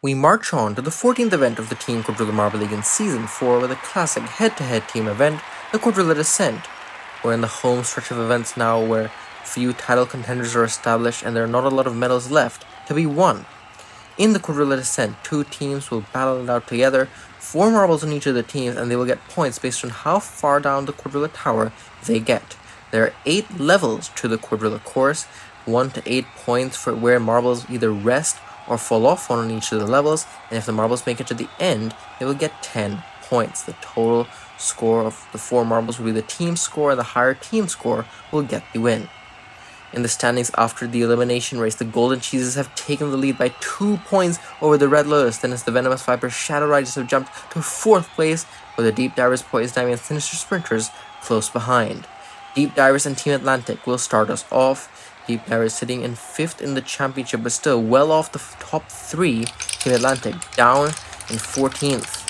We march on to the 14th event of the Team Quadrilla Marble League in Season 4 with a classic head-to-head team event, the Quadrilla Descent. We're in the home stretch of events now where few title contenders are established and there are not a lot of medals left to be won. In the Quadrilla Descent, two teams will battle it out together, 4 marbles on each of the teams, and they will get points based on how far down the Quadrilla Tower they get. There are 8 levels to the Quadrilla course, 1 to 8 points for where marbles either rest or fall off on each of the levels, and if the marbles make it to the end, they will get 10 points. The total score of the 4 marbles will be the team score, and the higher team score will get the win. In the standings after the elimination race, the Golden Cheeses have taken the lead by 2 points over the Red Lotus. Then as the Venomous Vipers, Shadow Riders have jumped to 4th place, with the Deep Divers, Poison Ivy, and Sinister Sprinters close behind. Deep Divers and Team Atlantic will start us off. Deep Divers sitting in 5th in the championship, but still well off the top 3. Team Atlantic down in 14th.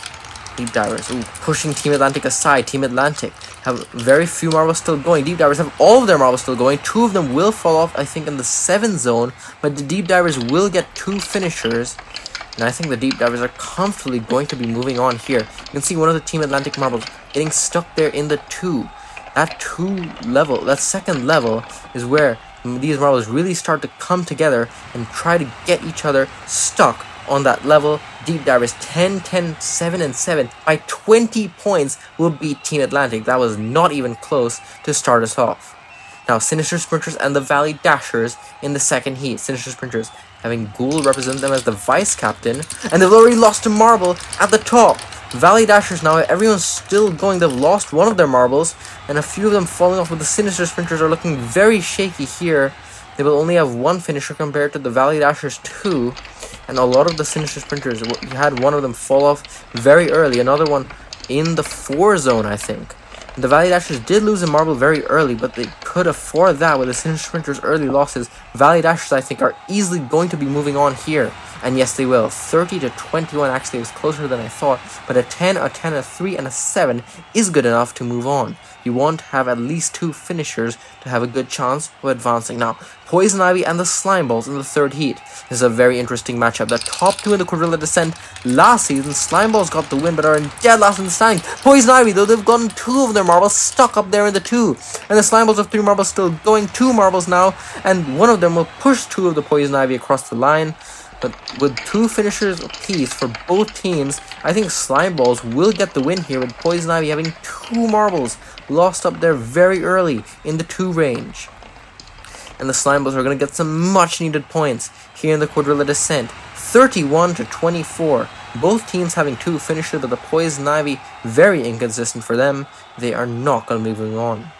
Deep Divers pushing Team Atlantic aside. Team Atlantic have very few marbles still going. Deep Divers have all of their marbles still going. 2 of them will fall off, I think, in the 7th zone, but the Deep Divers will get 2 finishers. And I think the Deep Divers are comfortably going to be moving on here. You can see one of the Team Atlantic marbles getting stuck there in the 2. That 2nd level is where these marbles really start to come together and try to get each other stuck on that level. Deep Divers 10, 10, 7, and 7 by 20 points will beat Team Atlantic. That was not even close to start us off. Now, Sinister Sprinters and the Valley Dashers in the 2nd heat. Sinister Sprinters having Ghoul represent them as the vice captain, and they've already lost a marble at the top. Valley Dashers now, everyone's still going. They've lost one of their marbles, and a few of them falling off, but the Sinister Sprinters are looking very shaky here. They will only have 1 finisher compared to the Valley Dashers 2, and a lot of the Sinister Sprinters, you had one of them fall off very early, another one in the 4 zone, I think. The Valley Dashers did lose a marble very early, but they could afford that with the Sinister Sprinters' early losses. Valley Dashers, I think, are easily going to be moving on here. And yes, they will. 30 to 21, actually, it was closer than I thought. But a 10, a 10, a 3, and a 7 is good enough to move on. You want to have at least 2 finishers to have a good chance of advancing. Now, Poison Ivy and the Slime Balls in the 3rd heat. This is a very interesting matchup. The top 2 in the Quadrilla Descent last season, Slime Balls got the win, but are in dead last in the standings. Poison Ivy, though, they've gotten 2 of their marbles stuck up there in the 2. And the Slime Balls have 3 marbles still going, 2 marbles now, and one of them will push 2 of the Poison Ivy across the line. But with 2 finishers apiece for both teams, I think Slime Balls will get the win here, with Poison Ivy having 2 marbles lost up there very early in the 2 range. And the Slime Balls are going to get some much needed points here in the Quadrilla Descent. 31 to 24. Both teams having 2 finishers, but the Poison Ivy very inconsistent for them. They are not going to be moving on.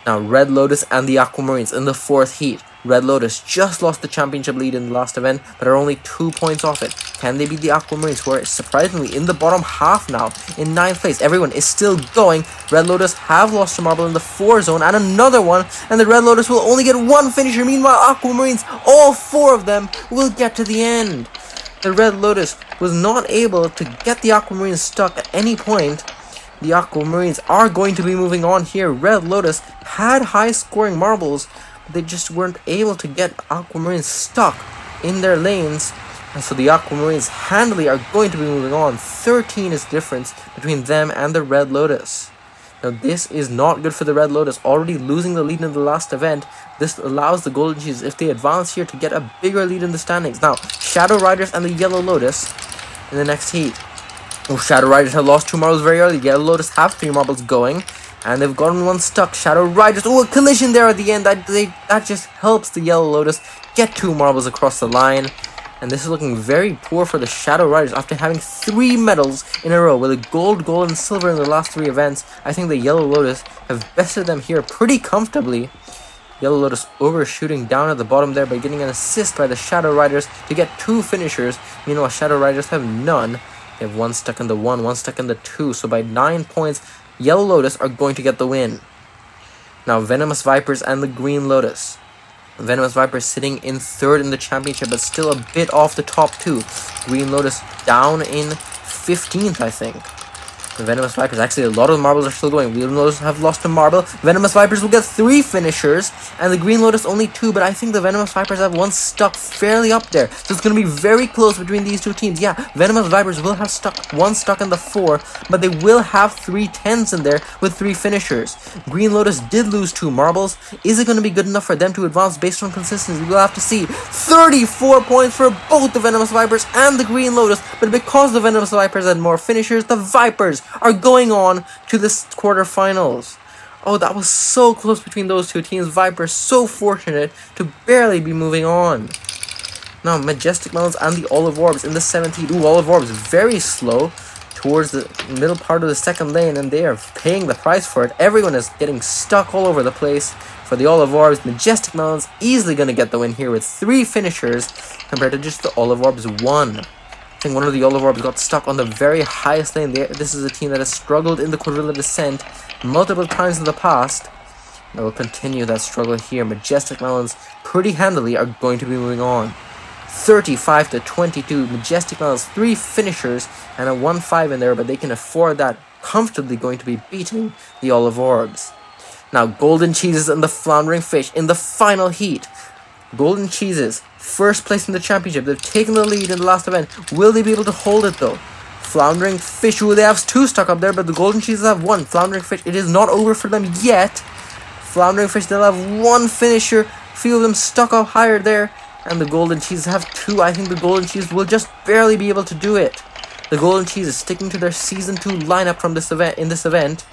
Now, Red Lotus and the Aquamarines in the 4th heat. Red Lotus just lost the championship lead in the last event, but are only 2 points off it. Can they beat the Aquamarines, who are surprisingly in the bottom half now, in 9th place? Everyone is still going. Red Lotus have lost a marble in the 4 zone, and another one, and the Red Lotus will only get 1 finisher. Meanwhile, Aquamarines, all 4 of them, will get to the end. The Red Lotus was not able to get the Aquamarines stuck at any point. The Aquamarines are going to be moving on here. Red Lotus had high-scoring marbles, but they just weren't able to get Aquamarines stuck in their lanes. And so the Aquamarines handily are going to be moving on. 13 is the difference between them and the Red Lotus. Now, this is not good for the Red Lotus, already losing the lead in the last event. This allows the Golden Cheese, if they advance here, to get a bigger lead in the standings. Now, Shadow Riders and the Yellow Lotus in the next heat. Shadow Riders have lost 2 marbles very early. Yellow Lotus have 3 marbles going, and they've gotten 1 stuck. Shadow Riders, a collision there at the end. That just helps the Yellow Lotus get 2 marbles across the line. And this is looking very poor for the Shadow Riders after having 3 medals in a row with a gold, and silver in the last 3 events. I think the Yellow Lotus have bested them here pretty comfortably. Yellow Lotus overshooting down at the bottom there by getting an assist by the Shadow Riders to get 2 finishers. Meanwhile, Shadow Riders have none. They have 1 stuck in the 1, 1 stuck in the 2. So by 9 points, Yellow Lotus are going to get the win. Now, Venomous Vipers and the Green Lotus. Venomous Vipers sitting in 3rd in the championship, but still a bit off the top 2. Green Lotus down in 15th, I think. The Venomous Vipers, actually a lot of the marbles are still going. Green Lotus have lost a marble. Venomous Vipers will get 3 finishers, and the Green Lotus only 2, but I think the Venomous Vipers have one stuck fairly up there. So it's going to be very close between these two teams. Yeah, Venomous Vipers will have one stuck in the 4, but they will have 3 10s in there with 3 finishers. Green Lotus did lose 2 marbles. Is it going to be good enough for them to advance based on consistency? We'll have to see. 34 points for both the Venomous Vipers and the Green Lotus, but because the Venomous Vipers had more finishers, the Vipers are going on to the quarterfinals. Oh, that was so close between those two teams. Vipers so fortunate to barely be moving on. Now, Majestic Melons and the Olive Orbs in the 17th. Ooh, Olive Orbs very slow towards the middle part of the second lane, and they are paying the price for it. Everyone is getting stuck all over the place. For the Olive Orbs, Majestic Melons easily going to get the win here with 3 finishers compared to just the Olive Orbs 1. I think one of the Olive Orbs got stuck on the very highest lane there. This is a team that has struggled in the Quadrilla Descent multiple times in the past. They will continue that struggle here. Majestic Melons pretty handily are going to be moving on. 35-22. Majestic Melons 3 finishers and a 1-5 in there, but they can afford that, comfortably going to be beating the Olive Orbs. Now, Golden Cheeses and the Floundering Fish in the final heat. Golden Cheeses, first place in the championship. They've taken the lead in the last event. Will they be able to hold it though? Floundering Fish, they have 2 stuck up there, but the Golden Cheeses have 1. Floundering Fish, it is not over for them yet. Floundering Fish, they'll have 1 finisher. A few of them stuck up higher there. And the Golden Cheeses have 2. I think the Golden Cheeses will just barely be able to do it. The Golden Cheeses sticking to their Season 2 lineup from this event.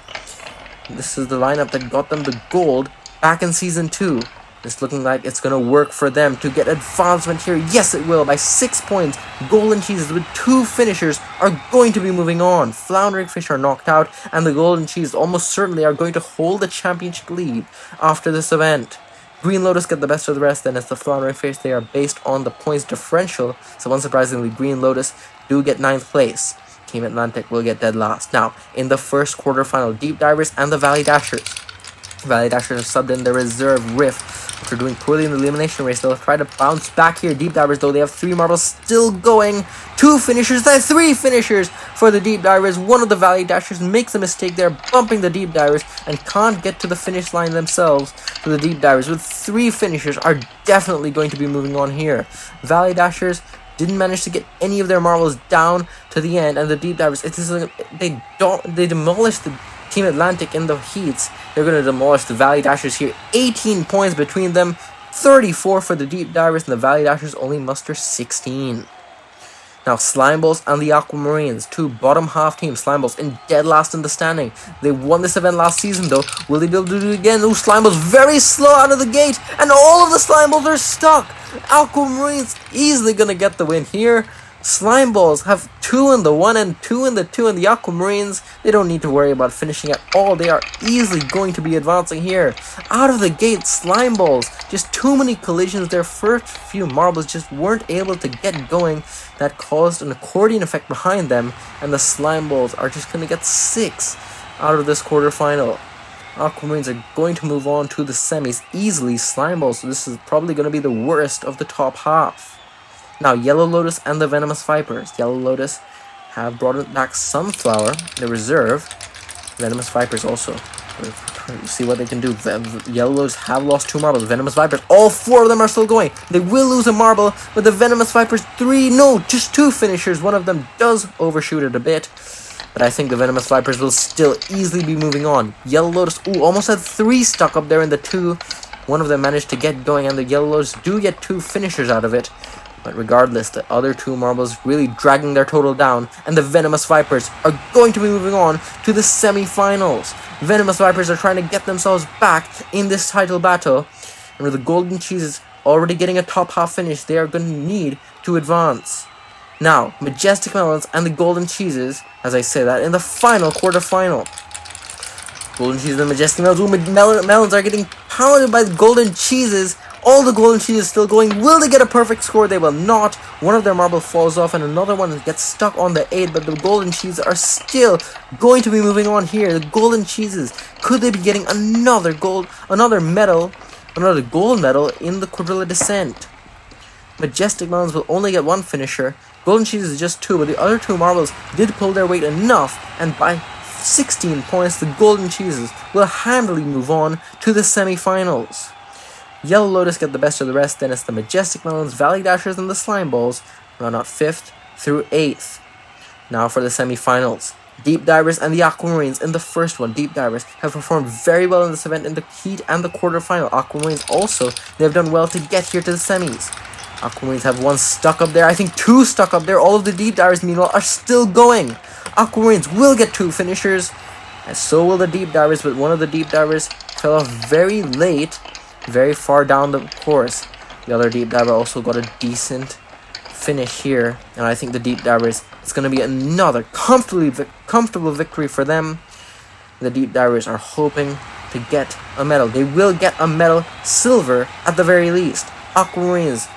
This is the lineup that got them the gold back in Season 2. It's looking like it's going to work for them to get advancement here. Yes, it will. By 6 points, Golden Cheeses with 2 finishers are going to be moving on. Floundering Fish are knocked out, and the Golden Cheeses almost certainly are going to hold the championship lead after this event. Green Lotus get the best of the rest, and it's the Floundering Fish. They are based on the points differential, so unsurprisingly, Green Lotus do get 9th place. Team Atlantic will get dead last. Now, in the first quarterfinal, Deep Divers and the Valley Dashers. Valley Dashers have subbed in their reserve Rift. After doing poorly in the elimination race, they'll try to bounce back here. Deep Divers, though, they have 3 marbles still going. 2 finishers, they have 3 finishers for the Deep Divers. One of the Valley Dashers makes a mistake there, bumping the Deep Divers, and can't get to the finish line themselves. So the Deep Divers, with 3 finishers, are definitely going to be moving on here. Valley Dashers didn't manage to get any of their marbles down to the end, and the Deep Divers, they demolished the Team Atlantic in the heats. They're going to demolish the Valley Dashers here. 18 points between them, 34 for the Deep Divers, and the Valley Dashers only muster 16. Now, Slimeballs and the Aquamarines, 2 bottom half teams. Slimeballs in dead last in the standing. They won this event last season, though. Will they be able to do it again? Ooh, Slimeballs very slow out of the gate, and all of the Slimeballs are stuck. Aquamarines easily going to get the win here. Slimeballs have 2 in the 1 and 2 in the 2, and the Aquamarines, they don't need to worry about finishing at all. They are easily going to be advancing here. Out of the gate, Slimeballs, just too many collisions. Their first few marbles just weren't able to get going. That caused an accordion effect behind them, and the Slimeballs are just going to get 6 out of this quarterfinal. Aquamarines are going to move on to the semis easily. Slimeballs, so this is probably going to be the worst of the top half. Now, Yellow Lotus and the Venomous Vipers. Yellow Lotus have brought back Sunflower, the reserve. Venomous Vipers also. See what they can do. Yellow Lotus have lost 2 marbles. Venomous Vipers, all 4 of them are still going. They will lose a marble, but the Venomous Vipers, just 2 finishers. One of them does overshoot it a bit, but I think the Venomous Vipers will still easily be moving on. Yellow Lotus, almost had 3 stuck up there in the 2. One of them managed to get going, and the Yellow Lotus do get 2 finishers out of it. But regardless, the other 2 marbles really dragging their total down, and the Venomous Vipers are going to be moving on to the semi-finals. Venomous Vipers are trying to get themselves back in this title battle, and with the Golden Cheeses already getting a top half finish, they are going to need to advance. Now, Majestic Melons and the Golden Cheeses, as I say that, in the final quarterfinal. Golden Cheeses and Majestic Melons. Melons are getting pounded by the Golden Cheeses. All the Golden Cheeses still going. Will they get a perfect score? They will not. One of their marble falls off, and another one gets stuck on the 8, but the Golden Cheeses are still going to be moving on here. The Golden Cheeses, could they be getting another gold medal in the Quadrilla Descent? Majestic Melons will only get 1 finisher. Golden Cheeses is just 2, but the other 2 marbles did pull their weight enough, and by 16 points, the Golden Cheeses will handily move on to the semi-finals. Yellow Lotus get the best of the rest, then it's the Majestic Melons, Valley Dashers, and the Slime Balls run out 5th through 8th. Now for the semi-finals. Deep Divers and the Aquamarines in the first one. Deep Divers have performed very well in this event in the heat and the quarterfinal. Aquamarines also, they have done well to get here to the semis. Aquamarines have one stuck up there, I think 2 stuck up there. All of the Deep Divers, meanwhile, are still going. Aquamarines will get 2 finishers, and so will the Deep Divers, but one of the Deep Divers fell off very late, very far down the course. The other Deep Diver also got a decent finish here, and I think the Deep Divers, it's going to be another comfortable victory for them. The Deep Divers are hoping to get a medal. They will get a medal, silver at the very least. Aquamarines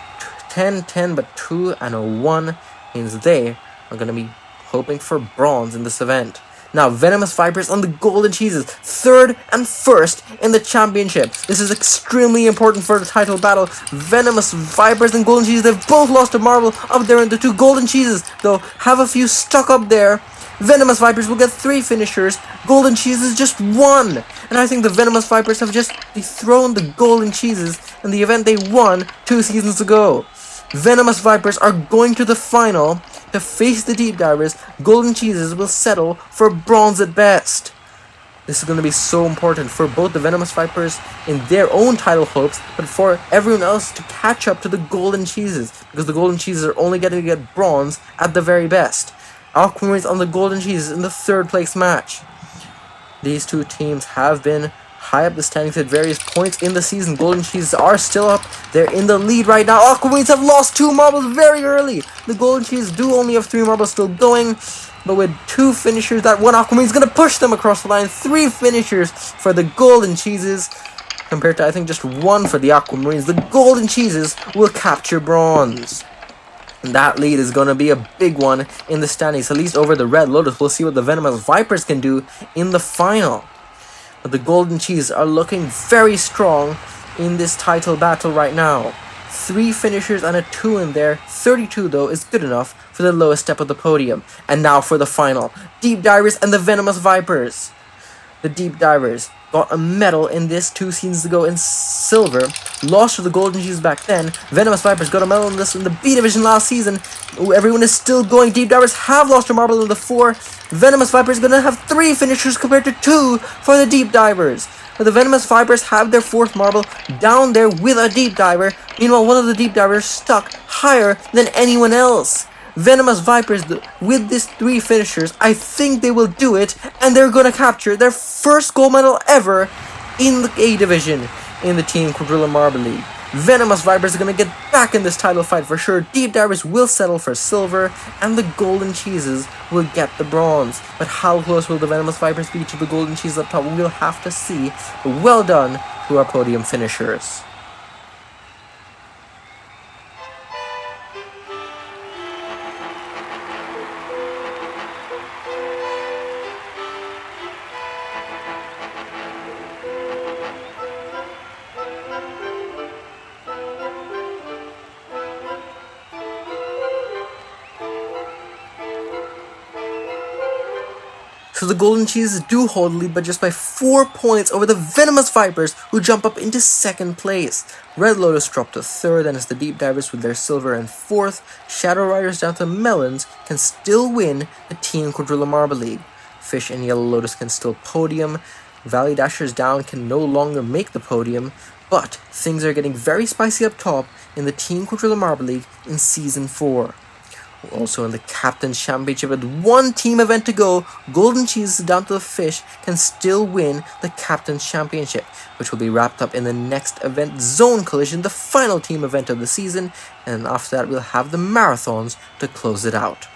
10-10, but 2 and a 1 means they are going to be hoping for bronze in this event. Now, Venomous Vipers on the Golden Cheeses, 3rd and 1st in the championship. This is extremely important for the title battle. Venomous Vipers and Golden Cheeses, they've both lost a marble up there, and the 2 Golden Cheeses, though, have a few stuck up there. Venomous Vipers will get 3 finishers, Golden Cheeses just 1. And I think the Venomous Vipers have just dethroned the Golden Cheeses in the event they won 2 seasons ago. Venomous Vipers are going to the final to face the Deep Divers. Golden Cheeses will settle for bronze at best. This is going to be so important for both the Venomous Vipers in their own title hopes, but for everyone else to catch up to the Golden Cheeses, because the Golden Cheeses are only getting to get bronze at the very best. Aquamarines on the Golden Cheeses in the 3rd place match. These 2 teams have been high up the standings at various points in the season. Golden Cheeses are still up. They're in the lead right now. Aquamarines have lost 2 marbles very early. The Golden Cheeses do only have 3 marbles still going, but with 2 finishers, that one Aquamarine is going to push them across the line. 3 finishers for the Golden Cheeses, compared to, I think, just 1 for the Aquamarines. The Golden Cheeses will capture bronze. And that lead is going to be a big one in the standings, at least over the Red Lotus. We'll see what the Venomous Vipers can do in the final. But the Golden Cheeses are looking very strong in this title battle right now. 3 finishers and a 2 in there. 32, though, is good enough for the lowest step of the podium. And now for the final. Deep Divers and the Venomous Vipers. The Deep Divers got a medal in this 2 seasons ago in silver. Lost to the Golden Cheeses back then. Venomous Vipers got a medal in this in the B Division last season. Everyone is still going. Deep Divers have lost a marble in the 4. Venomous Vipers are going to have 3 finishers compared to 2 for the Deep Divers. But the Venomous Vipers have their 4th marble down there with a Deep Diver. Meanwhile, one of the Deep Divers stuck higher than anyone else. Venomous Vipers, with these 3 finishers, I think they will do it, and they're going to capture their first gold medal ever in the A Division in the Team Quadrilla Marble League. Venomous Vipers are going to get back in this title fight for sure. Deep Divers will settle for silver, and the Golden Cheeses will get the bronze. But how close will the Venomous Vipers be to the Golden Cheeses up top? We'll have to see. But well done to our podium finishers. So the Golden Cheeses do hold the lead, but just by 4 points over the Venomous Vipers, who jump up into 2nd place. Red Lotus dropped to 3rd, and it's the Deep Divers with their silver in 4th. Shadow Riders down to Melons can still win the Team Quadrilla Marble League. Fish and Yellow Lotus can still podium. Valley Dashers down can no longer make the podium, but things are getting very spicy up top in the Team Quadrilla Marble League in Season 4. Also in the Captain's Championship, with 1 team event to go, Golden Cheeses down to the Fish can still win the Captain's Championship, which will be wrapped up in the next event, Zone Collision, the final team event of the season, and after that we'll have the Marathons to close it out.